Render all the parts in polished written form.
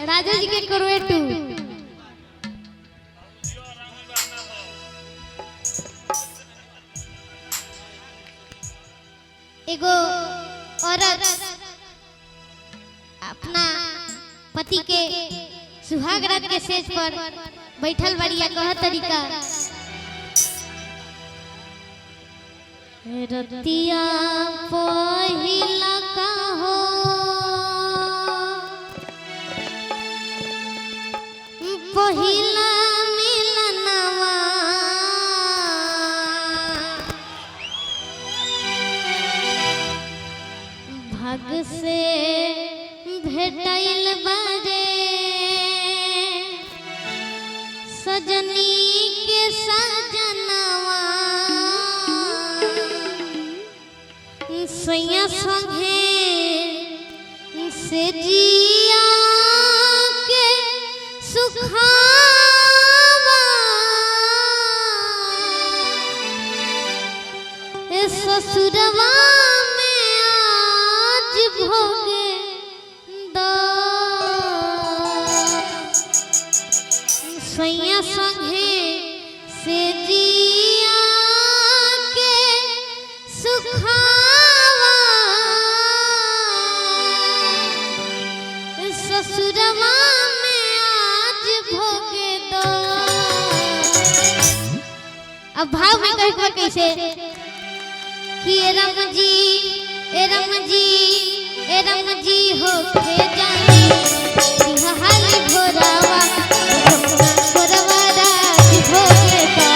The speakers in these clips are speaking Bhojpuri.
राजा जी के करवेटू एगो औरत अपना पति के सुहाग रात के सेज पर बैठल बढ़िया कह तरीका रतिया पहिला का हो पहिला मिलनवा भाग से भेटैल बारे सजनी के सजनवा सैया संगे से जिया के सुखावा ससुरवा में आज भोगे दो सैया संगे से जिया के सुखावा ससुरवा में आज भोगे दो। अब भाव में कह कैसे कि रम जी हो खे जानी हाल भोरावा भोरवा राज भोगे का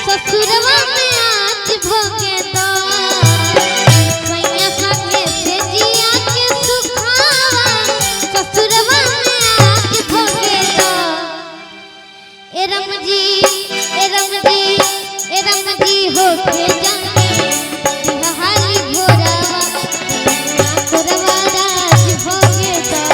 ससुरवा में आज भोगे दो सैया संगे से जिया के सुखावा ससुरवा में आज भोगे दो। ए रम जी हो खे जानी हाल भोरावा भोरवा राज भोगे दो।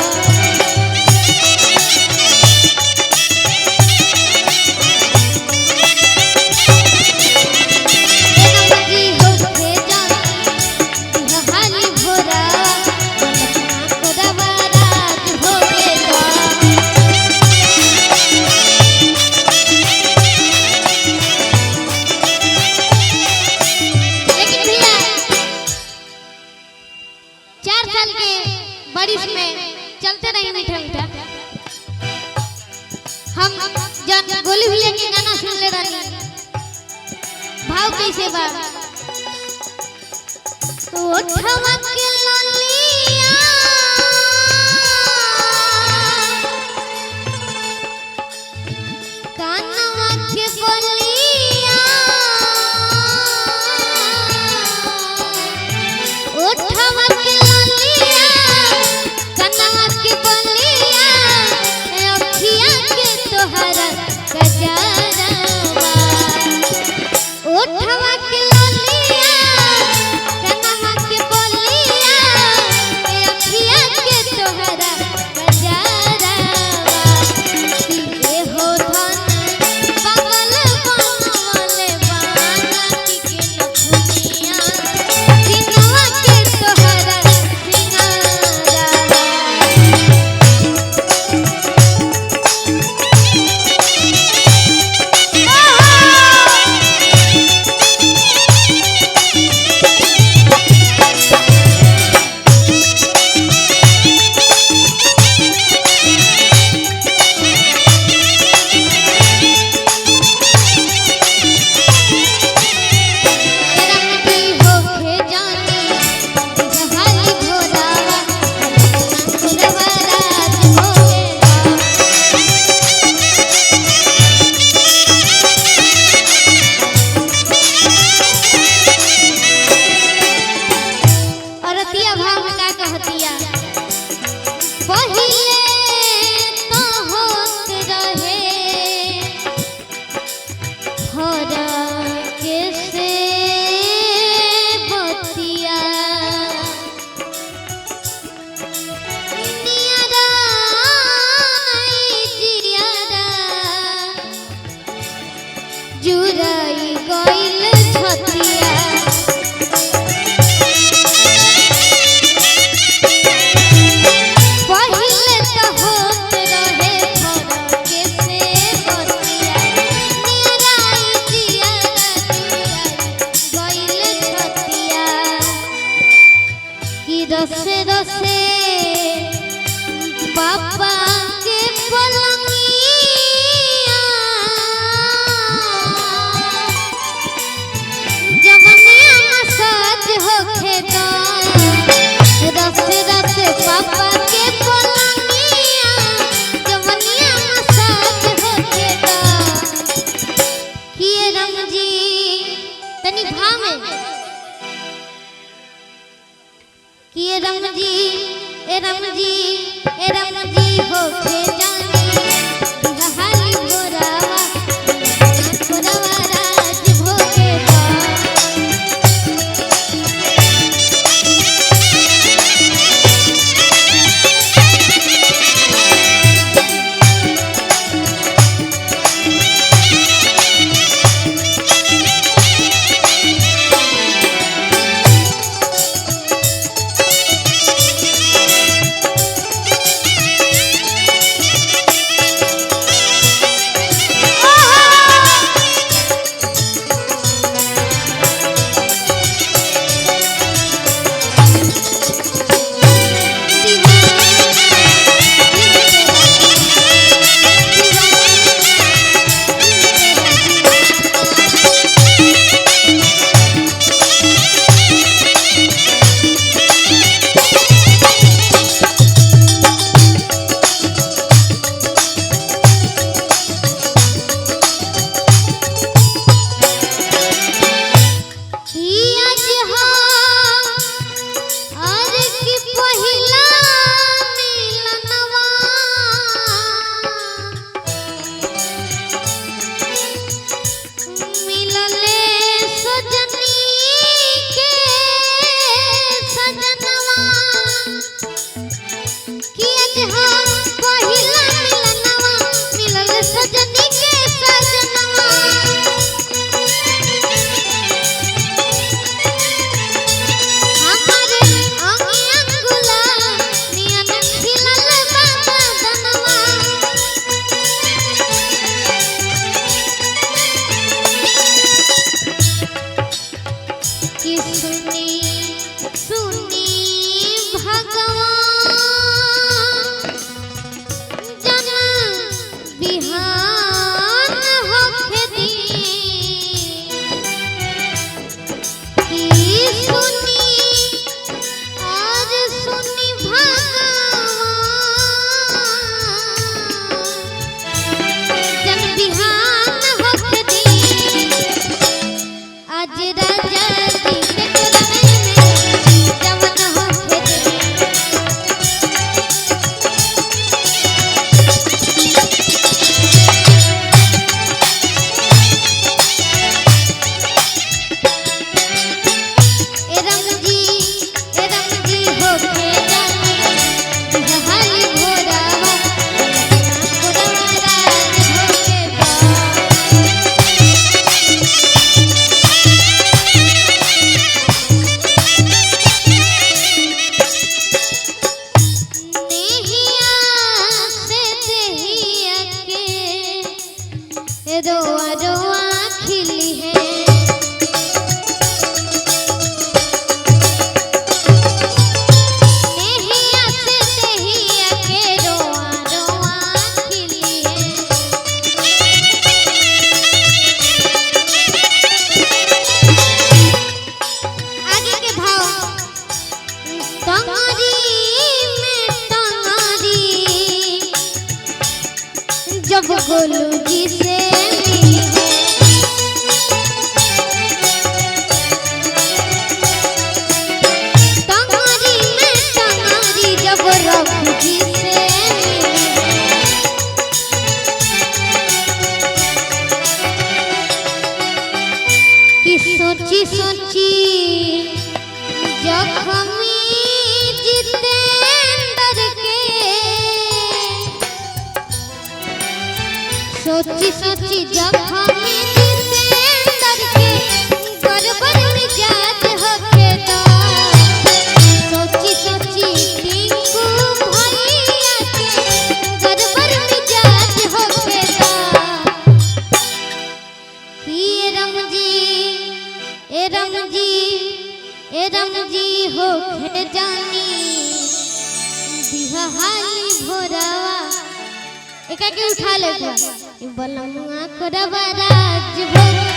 बारिश में चलते रहे मीठा मीठा हम जन गोली भैया के गाना सुन ले रही भाव कैसे बा ओठवा के ललिया कानवा के बलिया ओठवा के ओठवा के ललिया कनवा के बलिया तनी भाव में कि ए राम जी ए राम जी ए राम जी होके जानी बिहाली भोरावा भोरावा राज भोगे रोआ रोआ खिली है नेहिया से तेहिया के रोआ रोआ खिली है आगे के भाव टंगरी में टंगरी जब गोलू जी से सोची सोची जख्मी जितेंद्र के सोची सोची जख्मी जितेंद्र के गड़बड़ मिजाज होके तो सोची सोची टिंकू भैया के गड़बड़ मिजाज होके तो ये राम जी ए राम जी होके जानी बिहाली भोरावा एका के उठा ले बलमुआ कोरवा राज भोग